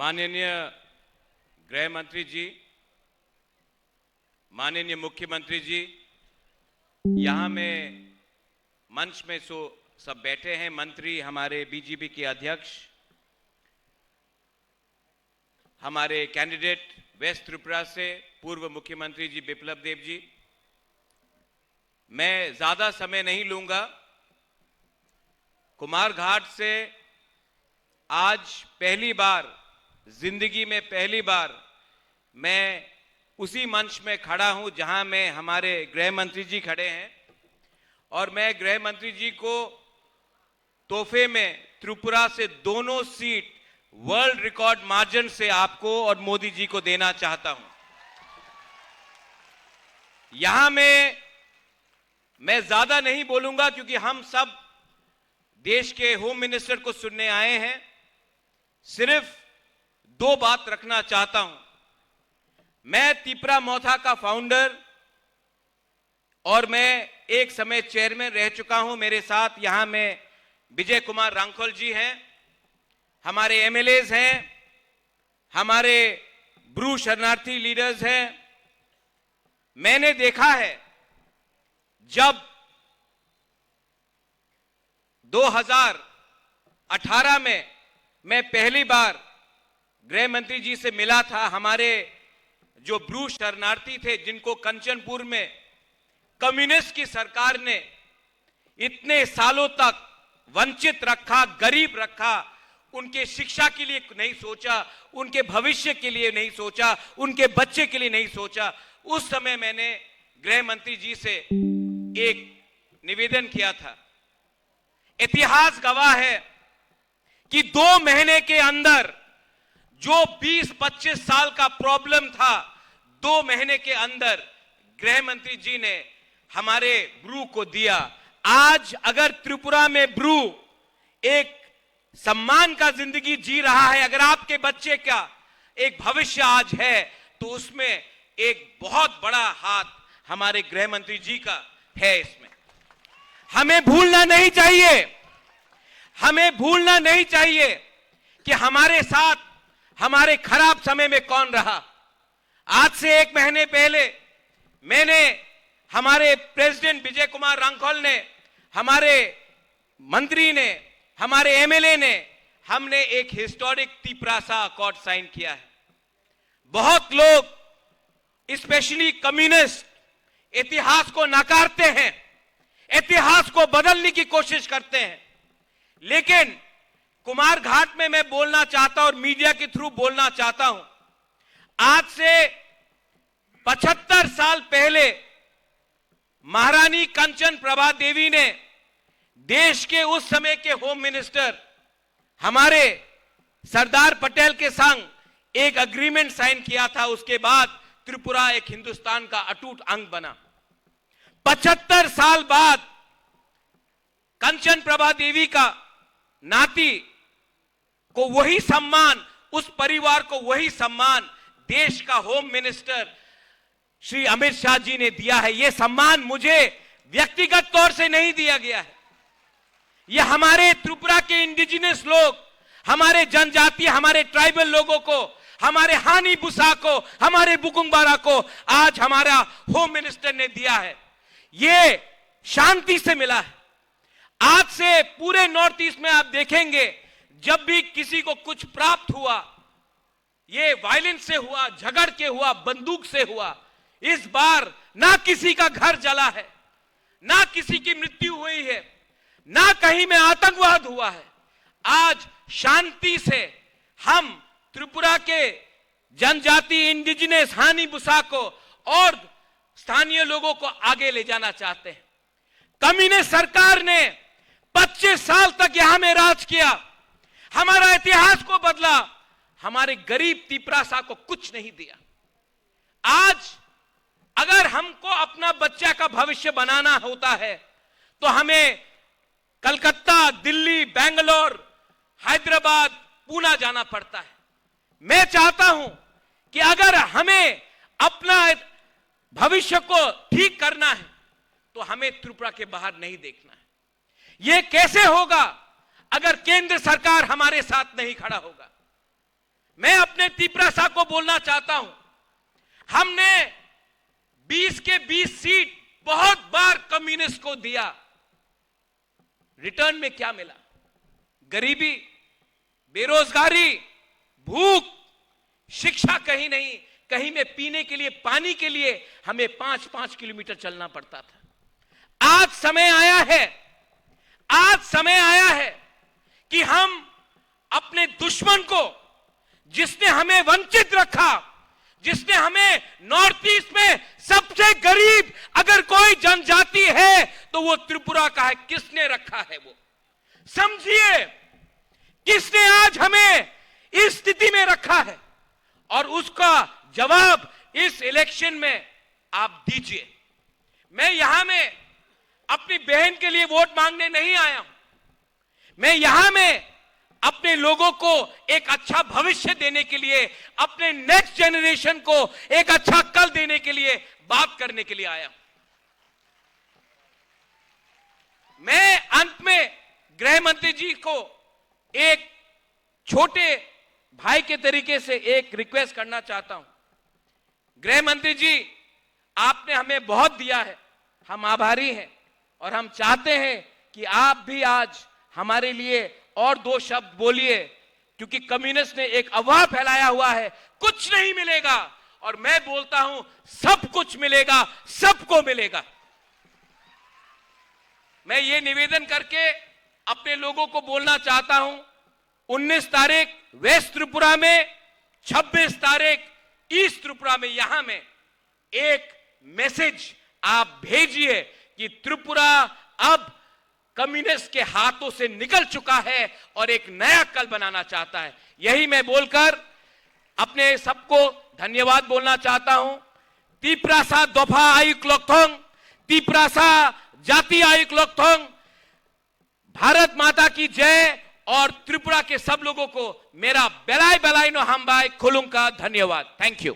माननीय गृह मंत्री जी, माननीय मुख्यमंत्री जी, यहाँ में मंच में सब बैठे हैं, मंत्री, हमारे बीजेपी के अध्यक्ष, हमारे कैंडिडेट वेस्ट त्रिपुरा से पूर्व मुख्यमंत्री जी बिप्लब देव जी। मैं ज्यादा समय नहीं लूंगा। कुमारघाट से आज पहली बार, जिंदगी में पहली बार मैं उसी मंच में खड़ा हूं जहां में हमारे गृह मंत्री जी खड़े हैं, और मैं गृह मंत्री जी को तोहफे में त्रिपुरा से दोनों सीट वर्ल्ड रिकॉर्ड मार्जिन से आपको और मोदी जी को देना चाहता हूं। यहां में मैं ज्यादा नहीं बोलूंगा क्योंकि हम सब देश के होम मिनिस्टर को सुनने आए हैं। सिर्फ दो बात रखना चाहता हूं। मैं तिपरा मौथा का फाउंडर और मैं एक समय चेयरमैन रह चुका हूं। मेरे साथ यहां में विजय कुमार रांखल जी हैं, हमारे एमएलएज हैं, हमारे ब्रू शरणार्थी लीडर्स हैं। मैंने देखा है जब 2018 में मैं पहली बार गृह मंत्री जी से मिला था, हमारे जो ब्रू शरणार्थी थे जिनको कंचनपुर में कम्युनिस्ट की सरकार ने इतने सालों तक वंचित रखा, गरीब रखा, उनके शिक्षा के लिए नहीं सोचा, उनके भविष्य के लिए नहीं सोचा, उनके बच्चे के लिए नहीं सोचा। उस समय मैंने गृह मंत्री जी से एक निवेदन किया था। इतिहास गवाह है कि 2 महीने के अंदर जो 20-25 साल का प्रॉब्लम था, 2 महीने के अंदर गृह मंत्री जी ने हमारे ब्रू को दिया। आज अगर त्रिपुरा में ब्रू एक सम्मान का जिंदगी जी रहा है, अगर आपके बच्चे का एक भविष्य आज है, तो उसमें एक बहुत बड़ा हाथ हमारे गृह मंत्री जी का है। इसमें हमें भूलना नहीं चाहिए, हमें भूलना नहीं चाहिए कि हमारे साथ हमारे खराब समय में कौन रहा। आज से 1 महीने पहले मैंने, हमारे प्रेसिडेंट विजय कुमार रांखल ने, हमारे मंत्री ने, हमारे एमएलए ने, हमने एक हिस्टोरिक तिपरासा अकॉर्ड साइन किया है। बहुत लोग, स्पेशली कम्युनिस्ट, इतिहास को नकारते हैं, इतिहास को बदलने की कोशिश करते हैं, लेकिन कुमारघाट में मैं बोलना चाहता हूं और मीडिया के थ्रू बोलना चाहता हूं। आज से 75 साल पहले महारानी कंचन प्रभा देवी ने देश के उस समय के होम मिनिस्टर हमारे सरदार पटेल के संग एक एग्रीमेंट साइन किया था। उसके बाद त्रिपुरा एक हिंदुस्तान का अटूट अंग बना। 75 साल बाद कंचन प्रभा देवी का नाती को वही सम्मान, उस परिवार को वही सम्मान देश का होम मिनिस्टर श्री अमित शाह जी ने दिया है। यह सम्मान मुझे व्यक्तिगत तौर से नहीं दिया गया है, यह हमारे त्रिपुरा के इंडिजिनस लोग, हमारे जनजातीय, हमारे ट्राइबल लोगों को, हमारे हानी बुसा को, हमारे बुकुंगबारा को आज हमारा होम मिनिस्टर ने दिया है। यह शांति से मिला है। आज से पूरे नॉर्थ ईस्ट में आप देखेंगे, जब भी किसी को कुछ प्राप्त हुआ, ये वायलेंस से हुआ, झगड़ के हुआ, बंदूक से हुआ। इस बार ना किसी का घर जला है, ना किसी की मृत्यु हुई है, ना कहीं में आतंकवाद हुआ है। आज शांति से हम त्रिपुरा के जनजाति, इंडिजिनस, हानी बुसा को और स्थानीय लोगों को आगे ले जाना चाहते हैं। कम्युनिस्ट सरकार ने 25 साल तक यहां में राज किया, हमारा इतिहास को बदला, हमारे गरीब तिपरासा को कुछ नहीं दिया। आज अगर हमको अपना बच्चा का भविष्य बनाना होता है तो हमें कलकत्ता, दिल्ली, बेंगलोर, हैदराबाद, पूना जाना पड़ता है। मैं चाहता हूं कि अगर हमें अपना भविष्य को ठीक करना है तो हमें त्रिपुरा के बाहर नहीं देखना है। यह कैसे होगा अगर केंद्र सरकार हमारे साथ नहीं खड़ा होगा? मैं अपने तिपरासा को बोलना चाहता हूं, हमने 20 के 20 सीट बहुत बार कम्युनिस्ट को दिया, रिटर्न में क्या मिला? गरीबी, बेरोजगारी, भूख, शिक्षा कहीं नहीं, कहीं में पीने के लिए पानी के लिए हमें 5-5 किलोमीटर चलना पड़ता था। आज समय आया है कि हम अपने दुश्मन को, जिसने हमें वंचित रखा, जिसने हमें नॉर्थ ईस्ट में सबसे गरीब अगर कोई जनजाति है तो वो त्रिपुरा का है, किसने रखा है वो समझिए, किसने आज हमें इस स्थिति में रखा है, और उसका जवाब इस इलेक्शन में आप दीजिए। मैं यहां में अपनी बहन के लिए वोट मांगने नहीं आया हूं, मैं यहां में अपने लोगों को एक अच्छा भविष्य देने के लिए, अपने नेक्स्ट जनरेशन को एक अच्छा कल देने के लिए बात करने के लिए आया हूं। मैं अंत में गृह मंत्री जी को एक छोटे भाई के तरीके से एक रिक्वेस्ट करना चाहता हूं। गृह मंत्री जी, आपने हमें बहुत दिया है, हम आभारी हैं, और हम चाहते हैं कि आप भी आज हमारे लिए और 2 शब्द बोलिए, क्योंकि कम्युनिस्ट ने एक अफवाह फैलाया हुआ है कुछ नहीं मिलेगा, और मैं बोलता हूं सब कुछ मिलेगा, सबको मिलेगा। मैं ये निवेदन करके अपने लोगों को बोलना चाहता हूं, 19 तारीख वेस्ट त्रिपुरा में, 26 तारीख ईस्ट त्रिपुरा में, यहां में एक मैसेज आप भेजिए कि त्रिपुरा अब कम्युनिस्ट के हाथों से निकल चुका है और एक नया कल बनाना चाहता है। यही मैं बोलकर अपने सबको धन्यवाद बोलना चाहता हूं। तिपरासा दोफा आयुक लोकथोंग, तिपरासा जाति आयुक लोकथोंग, भारत माता की जय, और त्रिपुरा के सब लोगों को मेरा बेलाई बेलाई नो हमबाई खुलुंग का धन्यवाद। Thank you.